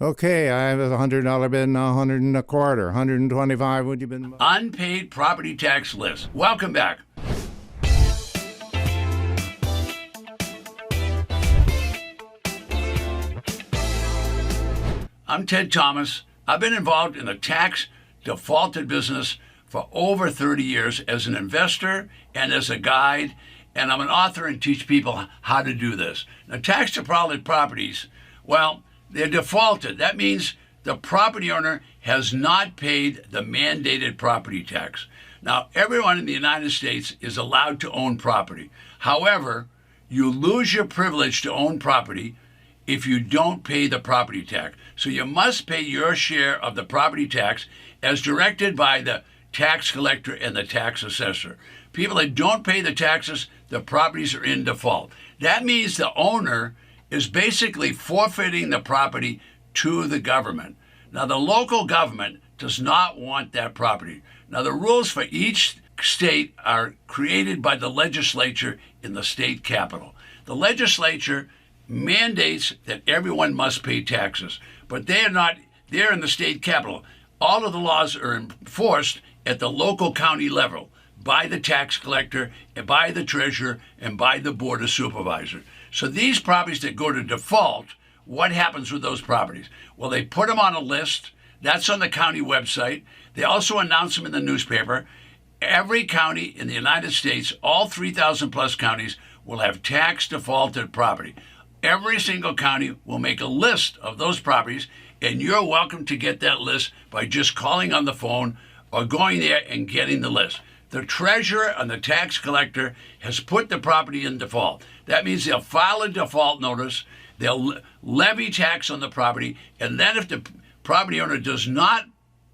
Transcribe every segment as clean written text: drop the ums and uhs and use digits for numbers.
Okay, I have a $100 bid and 100 and a quarter, 125. Would you bid? Unpaid property tax list. Welcome back. I'm Ted Thomas. I've been involved in the tax defaulted business for over 30 years as an investor and as a guide, and I'm an author and teach people how to do this. Now, tax defaulted properties, well, they're defaulted. That means the property owner has not paid the mandated property tax. Now, everyone in the United States is allowed to own property. However, you lose your privilege to own property if you don't pay the property tax. So you must pay your share of the property tax as directed by the tax collector and the tax assessor. People that don't pay the taxes, the properties are in default. That means the owner is basically forfeiting the property to the government. Now, the local government does not want that property. Now, the rules for each state are created by the legislature in the state capital. The legislature mandates that everyone must pay taxes, but they are not there in the state capital. All of the laws are enforced at the local county level by the tax collector and by the treasurer and by the board of supervisors. So these properties that go to default, what happens with those properties? Well, they put them on a list. That's on the county website. They also announce them in the newspaper. Every county in the United States, all 3,000 plus counties, will have tax defaulted property. Every single county will make a list of those properties, and you're welcome to get that list by just calling on the phone or going there and getting the list. The treasurer and the tax collector has put the property in default. That means they'll file a default notice, they'll levy tax on the property, and then if the property owner does not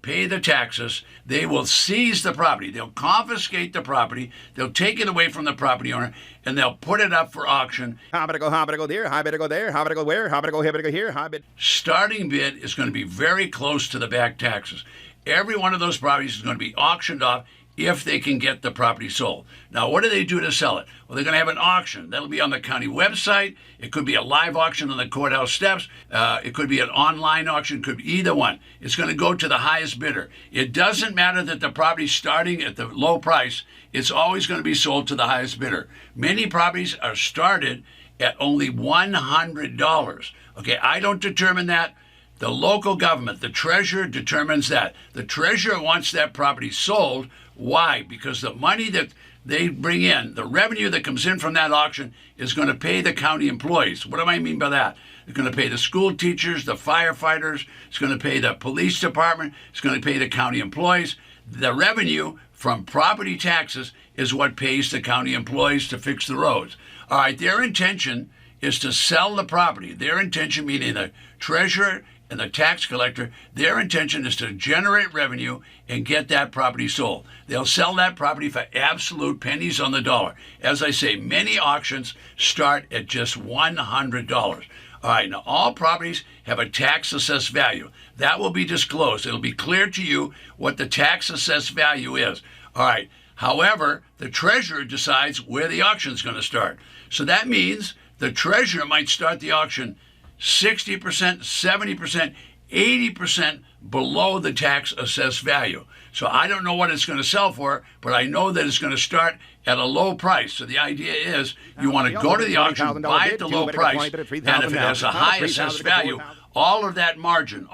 pay the taxes, they will seize the property. They'll confiscate the property, they'll take it away from the property owner, and they'll put it up for auction. How better go there? How better go there? How better go where? How better go here? How better... Starting bid is going to be very close to the back taxes. Every one of those properties is going to be auctioned off if they can get the property sold. Now, what do they do to sell it? Well, they're going to have an auction. That'll be on the county website. It could be a live auction on the courthouse steps. It could be an online auction. It could be either one. It's going to go to the highest bidder. It doesn't matter that the property's starting at the low price. It's always going to be sold to the highest bidder. Many properties are started at only $100. Okay, I don't determine that. The local government, the treasurer, determines that. The treasurer wants that property sold. Why? Because the money that they bring in, the revenue that comes in from that auction, is going to pay the county employees. What do I mean by that? They're going to pay the school teachers, the firefighters. It's going to pay the police department. It's going to pay the county employees. The revenue from property taxes is what pays the county employees to fix the roads. All right, their intention is to sell the property. Their intention, meaning the treasurer and the tax collector, their intention is to generate revenue and get that property sold. They'll sell that property for absolute pennies on the dollar. As I say, many auctions start at just $100. All right, now all properties have a tax assessed value. That will be disclosed. It'll be clear to you what the tax assessed value is. All right, however, the treasurer decides where the auction is going to start. So that means the treasurer might start the auction 60%, 70%, 80% below the tax assessed value. So I don't know what it's going to sell for, but I know that it's going to start at a low price. So the idea is you want to go to the auction, buy at the low price, and if it has a high assessed value, all of that margin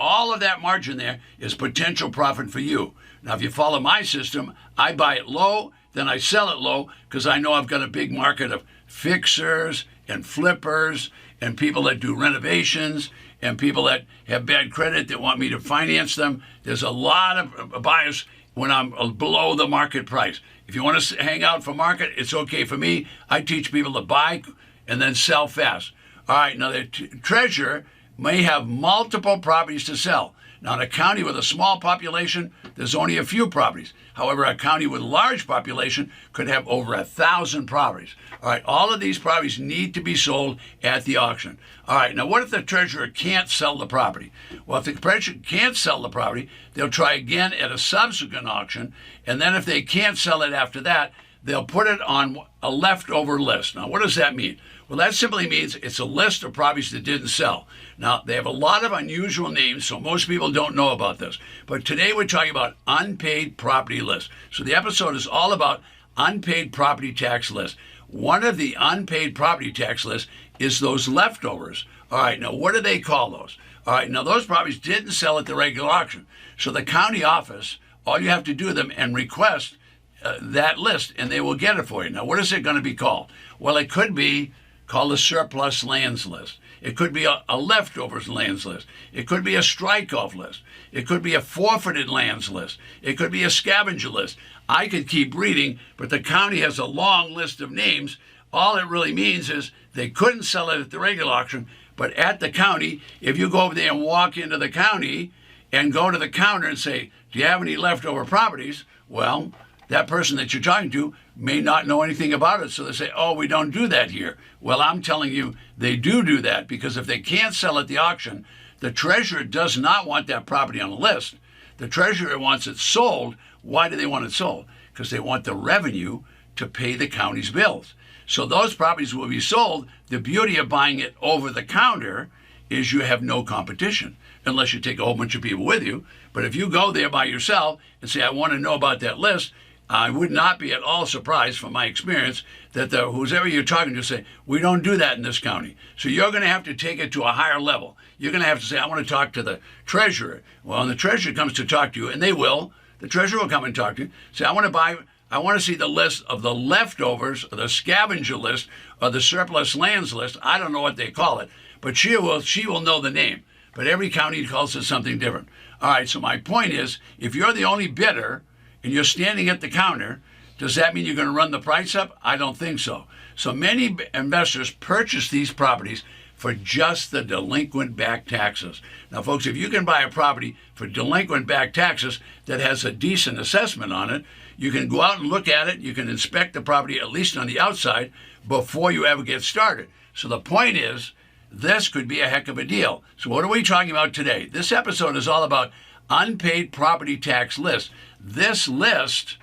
there is potential profit for you. Now, if you follow my system, I buy it low, then I sell it low because I know I've got a big market of fixers and flippers and people that do renovations and people that have bad credit that want me to finance them. There's a lot of buyers when I'm below the market price. If you want to hang out for market, it's okay for me. I teach people to buy and then sell fast. All right, now the treasurer may have multiple properties to sell. Now, in a county with a small population, there's only a few properties. However, a county with a large population could have over 1,000 properties. All right, all of these properties need to be sold at the auction. All right, now what if the treasurer can't sell the property? Well, if the treasurer can't sell the property, they'll try again at a subsequent auction, and then if they can't sell it after that, they'll put it on a leftover list. Now, what does that mean? Well, that simply means it's a list of properties that didn't sell. Now, they have a lot of unusual names, so most people don't know about this. But today we're talking about unpaid property lists. So the episode is all about unpaid property tax lists. One of the unpaid property tax lists is those leftovers. All right, now what do they call those? All right, now those properties didn't sell at the regular auction. So the county office, all you have to do them and request that list, and they will get it for you. Now, what is it going to be called? Well, it could be called a surplus lands list. It could be a leftovers lands list. It could be a strike-off list. It could be a forfeited lands list. It could be a scavenger list. I could keep reading, but the county has a long list of names. All it really means is they couldn't sell it at the regular auction, but at the county, if you go over there and walk into the county and go to the counter and say, do you have any leftover properties? Well, that person that you're talking to may not know anything about it. So they say, oh, we don't do that here. Well, I'm telling you, they do that, because if they can't sell at the auction, the treasurer does not want that property on the list. The treasurer wants it sold. Why do they want it sold? Because they want the revenue to pay the county's bills. So those properties will be sold. The beauty of buying it over the counter is you have no competition, unless you take a whole bunch of people with you. But if you go there by yourself and say, I want to know about that list, I would not be at all surprised from my experience that whoever you're talking to say, we don't do that in this county. So you're going to have to take it to a higher level. You're going to have to say, I want to talk to the treasurer. Well, and the treasurer comes to talk to you, and they will. The treasurer will come and talk to you. Say, I want to see the list of the leftovers, or the scavenger list, or the surplus lands list. I don't know what they call it, but she will know the name. But every county calls it something different. All right, so my point is, if you're the only bidder and you're standing at the counter, does that mean you're going to run the price up? I don't think so. So many investors purchase these properties for just the delinquent back taxes. Now, folks, if you can buy a property for delinquent back taxes that has a decent assessment on it, you can go out and look at it. You can inspect the property, at least on the outside, before you ever get started. So the point is, this could be a heck of a deal. So what are we talking about today? This episode is all about unpaid property tax list. This list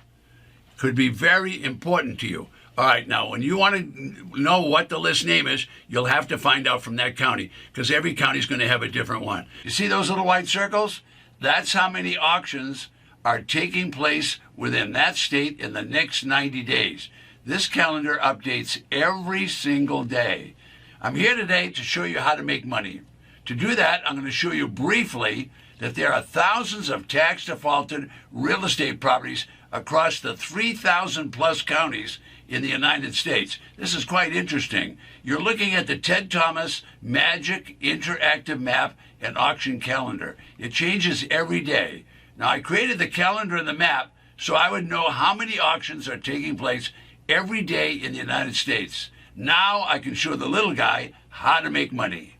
could be very important to you. All right, now, when you want to know what the list name is, you'll have to find out from that county, because every county is going to have a different one. You see those little white circles? That's how many auctions are taking place within that state in the next 90 days. This calendar updates every single day. I'm here today to show you how to make money. To do that, I'm going to show you briefly that there are thousands of tax defaulted real estate properties across the 3,000 plus counties in the United States. This is quite interesting. You're looking at the Ted Thomas Magic Interactive Map and Auction Calendar. It changes every day. Now, I created the calendar and the map so I would know how many auctions are taking place every day in the United States. Now I can show the little guy how to make money.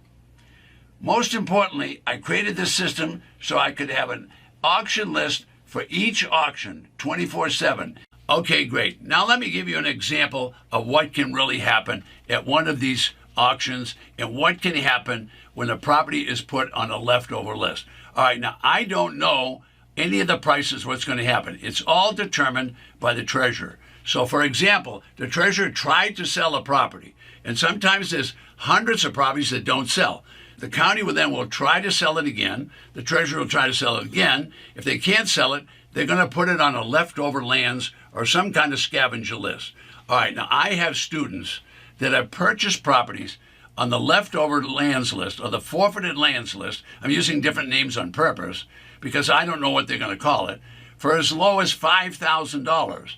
Most importantly, I created this system so I could have an auction list for each auction 24/7. Okay, great. Now let me give you an example of what can really happen at one of these auctions and what can happen when a property is put on a leftover list. All right, now I don't know any of the prices, what's going to happen. It's all determined by the treasurer. So, for example, the treasurer tried to sell a property, and sometimes there's hundreds of properties that don't sell. The county will try to sell it again. The treasurer will try to sell it again. If they can't sell it, they're going to put it on a leftover lands or some kind of scavenger list. All right, now I have students that have purchased properties on the leftover lands list or the forfeited lands list. I'm using different names on purpose because I don't know what they're going to call it, for as low as $5,000.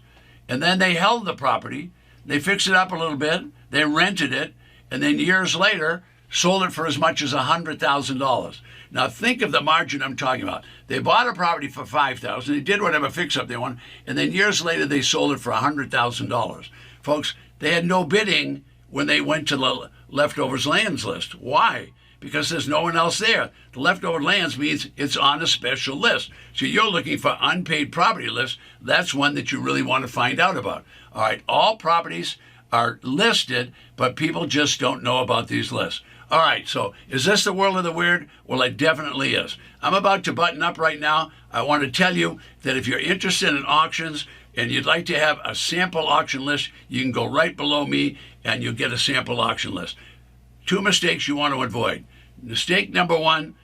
And then they held the property, they fixed it up a little bit, they rented it, and then years later sold it for as much as $100,000. Now think of the margin I'm talking about. They bought a property for $5,000, they did whatever fix-up they wanted, and then years later they sold it for $100,000. Folks, they had no bidding when they went to the leftovers lands list. Why? Because there's no one else there. The leftover lands means it's on a special list. So you're looking for unpaid property lists. That's one that you really want to find out about. All right, all properties are listed, but people just don't know about these lists. All right, so is this the world of the weird? Well, it definitely is. I'm about to button up right now. I want to tell you that if you're interested in auctions, and you'd like to have a sample auction list, you can go right below me and you'll get a sample auction list. 2 mistakes you want to avoid. Mistake number 1,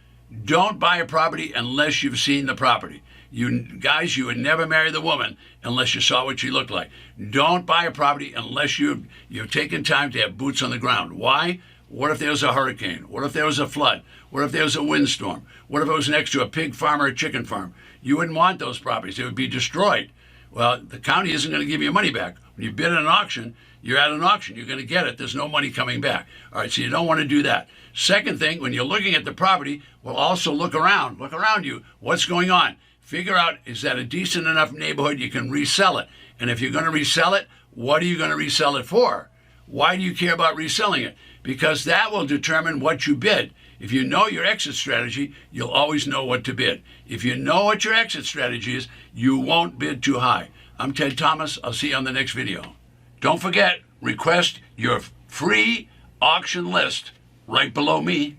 don't buy a property unless you've seen the property. You guys, you would never marry the woman unless you saw what she looked like. Don't buy a property unless you've taken time to have boots on the ground. Why? What if there was a hurricane? What if there was a flood? What if there was a windstorm? What if it was next to a pig farm or a chicken farm? You wouldn't want those properties. They would be destroyed. Well, the county isn't going to give you money back. When you bid at an auction, you're at an auction. You're going to get it. There's no money coming back. All right, so you don't want to do that. Second thing, when you're looking at the property, well, also look around. Look around you. What's going on? Figure out, is that a decent enough neighborhood you can resell it? And if you're going to resell it, what are you going to resell it for? Why do you care about reselling it? Because that will determine what you bid. If you know your exit strategy, you'll always know what to bid. If you know what your exit strategy is, you won't bid too high. I'm Ted Thomas. I'll see you on the next video. Don't forget, request your free auction list right below me.